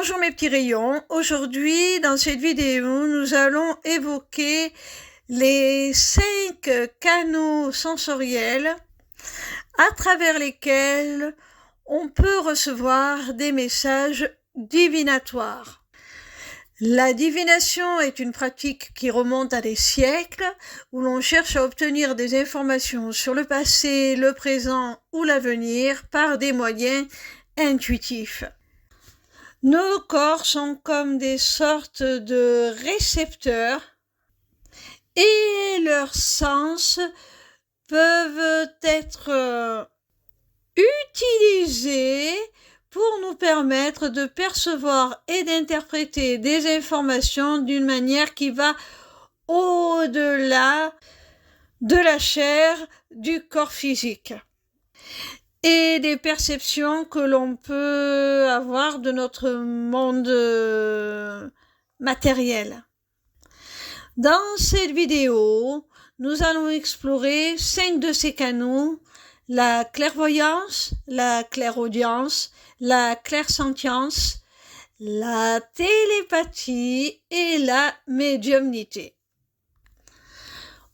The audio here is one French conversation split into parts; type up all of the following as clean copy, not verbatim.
Bonjour mes petits rayons, aujourd'hui dans cette vidéo nous allons évoquer les 5 canaux sensoriels à travers lesquels on peut recevoir des messages divinatoires. La divination est une pratique qui remonte à des siècles où l'on cherche à obtenir des informations sur le passé, le présent ou l'avenir par des moyens intuitifs. Nos corps sont comme des sortes de récepteurs et leurs sens peuvent être utilisés pour nous permettre de percevoir et d'interpréter des informations d'une manière qui va au-delà de la chair du corps physique et des perceptions que l'on peut avoir de notre monde matériel. Dans cette vidéo, nous allons explorer 5 de ces canaux: la clairvoyance, la clairaudience, la clairsentience, la télépathie et la médiumnité.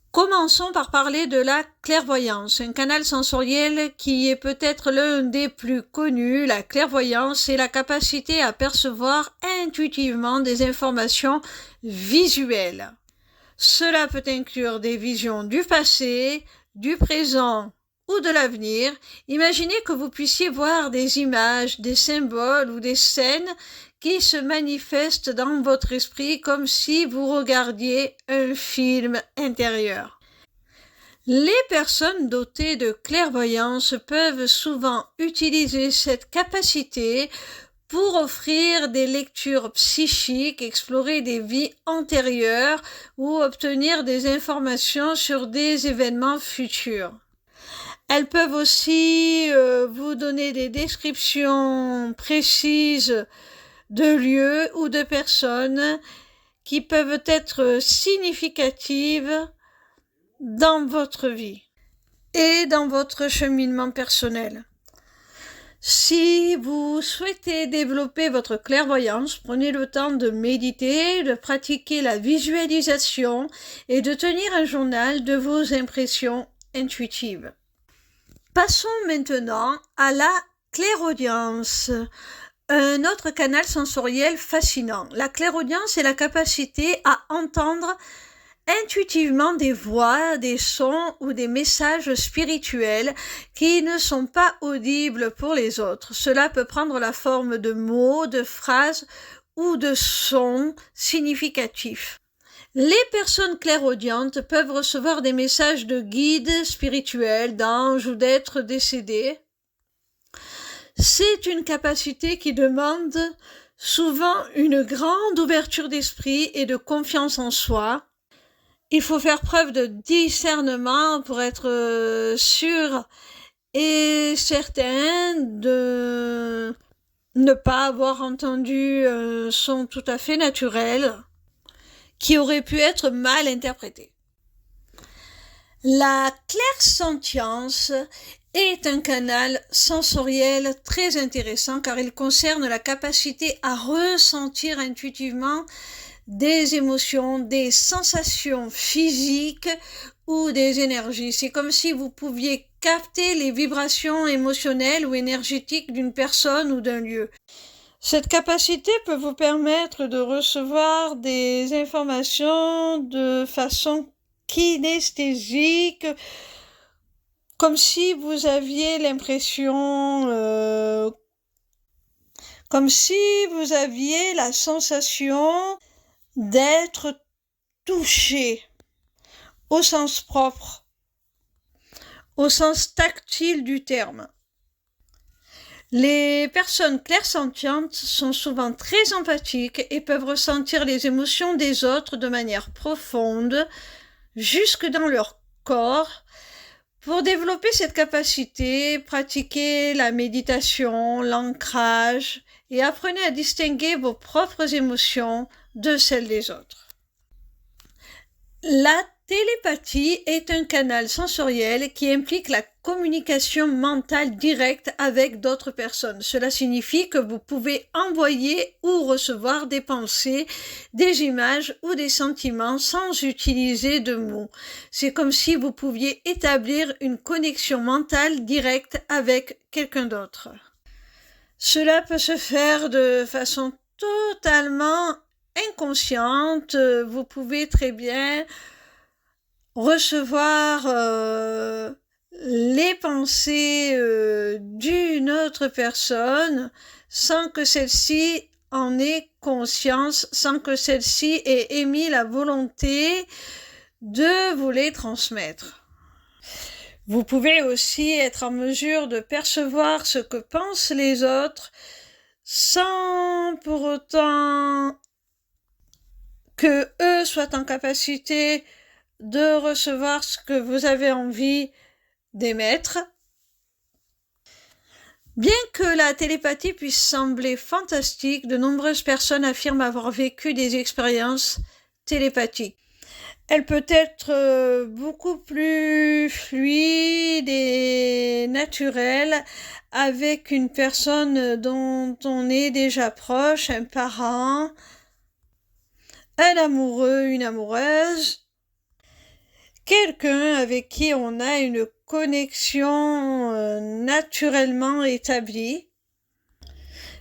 Commençons par parler de la clairvoyance, un canal sensoriel qui est peut-être l'un des plus connus. La clairvoyance est la capacité à percevoir intuitivement des informations visuelles. Cela peut inclure des visions du passé, du présent ou de l'avenir. Imaginez que vous puissiez voir des images, des symboles ou des scènes qui se manifestent dans votre esprit comme si vous regardiez un film intérieur. Les personnes dotées de clairvoyance peuvent souvent utiliser cette capacité pour offrir des lectures psychiques, explorer des vies antérieures ou obtenir des informations sur des événements futurs. Elles peuvent aussi vous donner des descriptions précises de lieux ou de personnes qui peuvent être significatives dans votre vie et dans votre cheminement personnel. Si vous souhaitez développer votre clairvoyance, prenez le temps de méditer, de pratiquer la visualisation et de tenir un journal de vos impressions intuitives. Passons maintenant à la clairaudience. Un autre canal sensoriel fascinant. La clairaudience est la capacité à entendre intuitivement des voix, des sons ou des messages spirituels qui ne sont pas audibles pour les autres. Cela peut prendre la forme de mots, de phrases ou de sons significatifs. Les personnes clairaudientes peuvent recevoir des messages de guides spirituels, d'anges ou d'êtres décédés. C'est une capacité qui demande souvent une grande ouverture d'esprit et de confiance en soi. Il faut faire preuve de discernement pour être sûr et certain de ne pas avoir entendu un son tout à fait naturel qui aurait pu être mal interprété. La clairsentience est un canal sensoriel très intéressant car il concerne la capacité à ressentir intuitivement des émotions, des sensations physiques ou des énergies. C'est comme si vous pouviez capter les vibrations émotionnelles ou énergétiques d'une personne ou d'un lieu. Cette capacité peut vous permettre de recevoir des informations de façon kinesthésique, comme si vous aviez l'impression, comme si vous aviez la sensation d'être touché au sens propre, au sens tactile du terme. Les personnes clairsentientes sont souvent très empathiques et peuvent ressentir les émotions des autres de manière profonde, jusque dans leur corps. Pour développer cette capacité, pratiquez la méditation, l'ancrage et apprenez à distinguer vos propres émotions de celles des autres. La télépathie est un canal sensoriel qui implique la communication mentale directe avec d'autres personnes. Cela signifie que vous pouvez envoyer ou recevoir des pensées, des images ou des sentiments sans utiliser de mots. C'est comme si vous pouviez établir une connexion mentale directe avec quelqu'un d'autre. Cela peut se faire de façon totalement inconsciente. Vous pouvez très bien recevoir les pensées d'une autre personne sans que celle-ci en ait conscience, sans que celle-ci ait émis la volonté de vous les transmettre. Vous pouvez aussi être en mesure de percevoir ce que pensent les autres sans pour autant que eux soient en capacité de recevoir ce que vous avez envie d'émettre. Bien que la télépathie puisse sembler fantastique, de nombreuses personnes affirment avoir vécu des expériences télépathiques. Elle peut être beaucoup plus fluide et naturelle avec une personne dont on est déjà proche, un parent, un amoureux, une amoureuse, quelqu'un avec qui on a une connexion naturellement établie.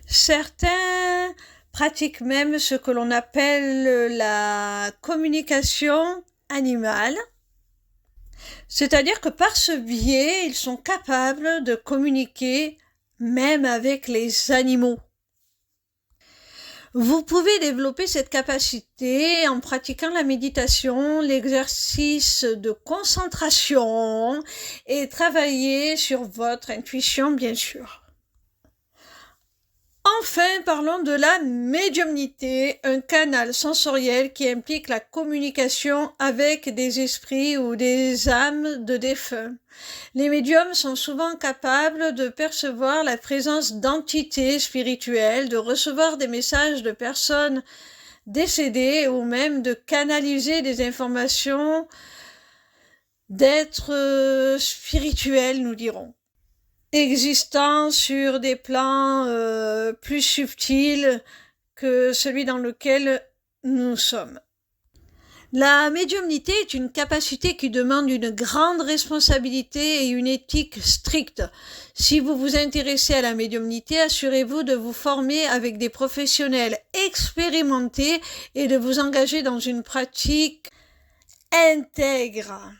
Certains pratiquent même ce que l'on appelle la communication animale, c'est-à-dire que par ce biais, ils sont capables de communiquer même avec les animaux. Vous pouvez développer cette capacité en pratiquant la méditation, l'exercice de concentration et travailler sur votre intuition, bien sûr. Enfin, parlons de la médiumnité, un canal sensoriel qui implique la communication avec des esprits ou des âmes de défunts. Les médiums sont souvent capables de percevoir la présence d'entités spirituelles, de recevoir des messages de personnes décédées ou même de canaliser des informations d'êtres spirituels, nous dirons, existant sur des plans plus subtils que celui dans lequel nous sommes. La médiumnité est une capacité qui demande une grande responsabilité et une éthique stricte. Si vous vous intéressez à la médiumnité, assurez-vous de vous former avec des professionnels expérimentés et de vous engager dans une pratique intègre.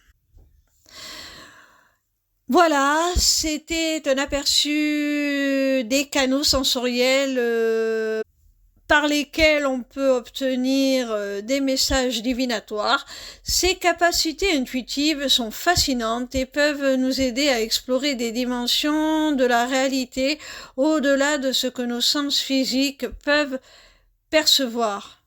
Voilà, c'était un aperçu des canaux sensoriels par lesquels on peut obtenir des messages divinatoires. Ces capacités intuitives sont fascinantes et peuvent nous aider à explorer des dimensions de la réalité au-delà de ce que nos sens physiques peuvent percevoir.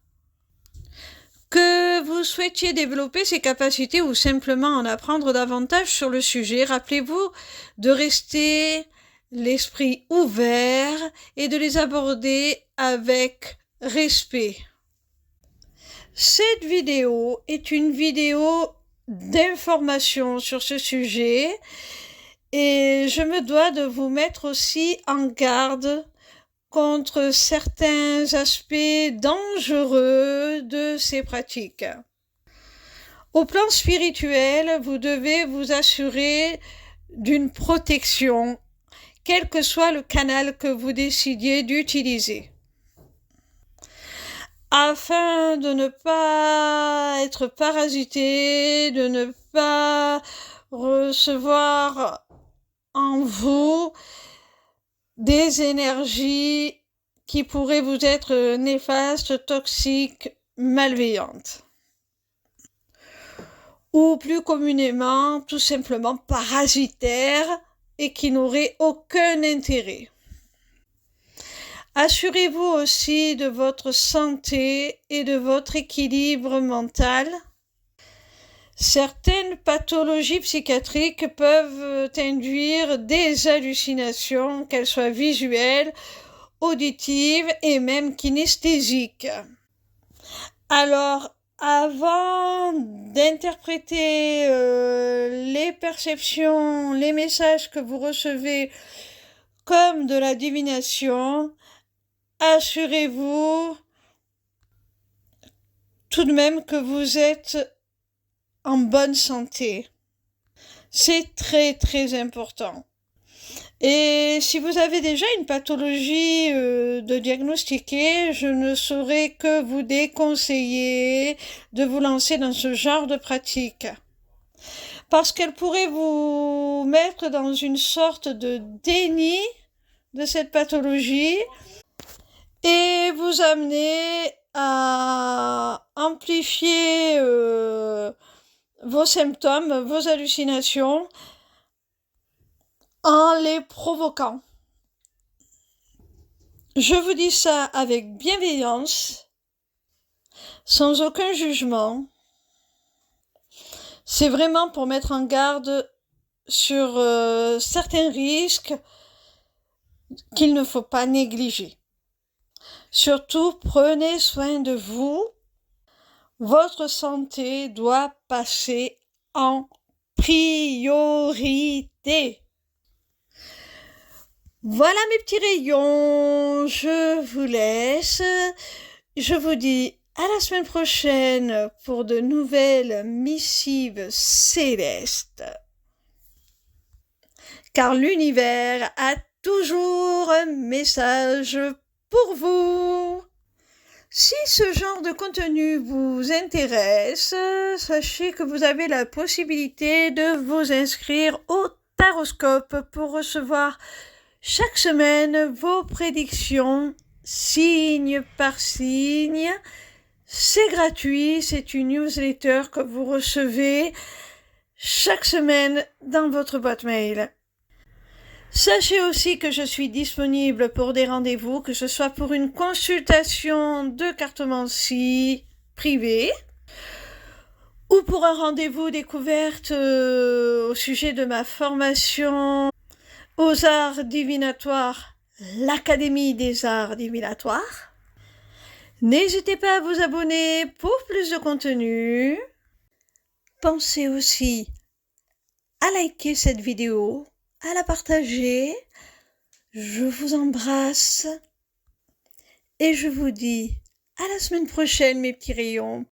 Que vous souhaitiez développer ces capacités ou simplement en apprendre davantage sur le sujet, rappelez-vous de rester l'esprit ouvert et de les aborder avec respect. Cette vidéo est une vidéo d'information sur ce sujet et je me dois de vous mettre aussi en garde contre certains aspects dangereux de ces pratiques. Au plan spirituel, vous devez vous assurer d'une protection, quel que soit le canal que vous décidiez d'utiliser. Afin de ne pas être parasité, de ne pas recevoir en vous des énergies qui pourraient vous être néfastes, toxiques, malveillantes. Ou plus communément, tout simplement parasitaires et qui n'auraient aucun intérêt. Assurez-vous aussi de votre santé et de votre équilibre mental. Certaines pathologies psychiatriques peuvent induire des hallucinations, qu'elles soient visuelles, auditives et même kinesthésiques. Alors, avant d'interpréter les perceptions, les messages que vous recevez comme de la divination, assurez-vous tout de même que vous êtes en bonne santé. C'est très très important. Et si vous avez déjà une pathologie de diagnostiquer, je ne saurais que vous déconseiller de vous lancer dans ce genre de pratique. Parce qu'elle pourrait vous mettre dans une sorte de déni de cette pathologie et vous amener à amplifier vos symptômes, vos hallucinations, en les provoquant. Je vous dis ça avec bienveillance, sans aucun jugement. C'est vraiment pour mettre en garde sur certains risques qu'il ne faut pas négliger. Surtout, prenez soin de vous. Votre santé doit passer en priorité. Voilà mes petits rayons, je vous laisse. Je vous dis à la semaine prochaine pour de nouvelles missives célestes. Car l'univers a toujours un message pour vous. Si ce genre de contenu vous intéresse, sachez que vous avez la possibilité de vous inscrire au Taroscope pour recevoir chaque semaine vos prédictions, signe par signe. C'est gratuit, c'est une newsletter que vous recevez chaque semaine dans votre boîte mail. Sachez aussi que je suis disponible pour des rendez-vous, que ce soit pour une consultation de cartomancie privée ou pour un rendez-vous découverte au sujet de ma formation aux arts divinatoires, l'Académie des arts divinatoires. N'hésitez pas à vous abonner pour plus de contenu. Pensez aussi à liker cette vidéo, à la partager. Je vous embrasse et je vous dis à la semaine prochaine mes petits rayons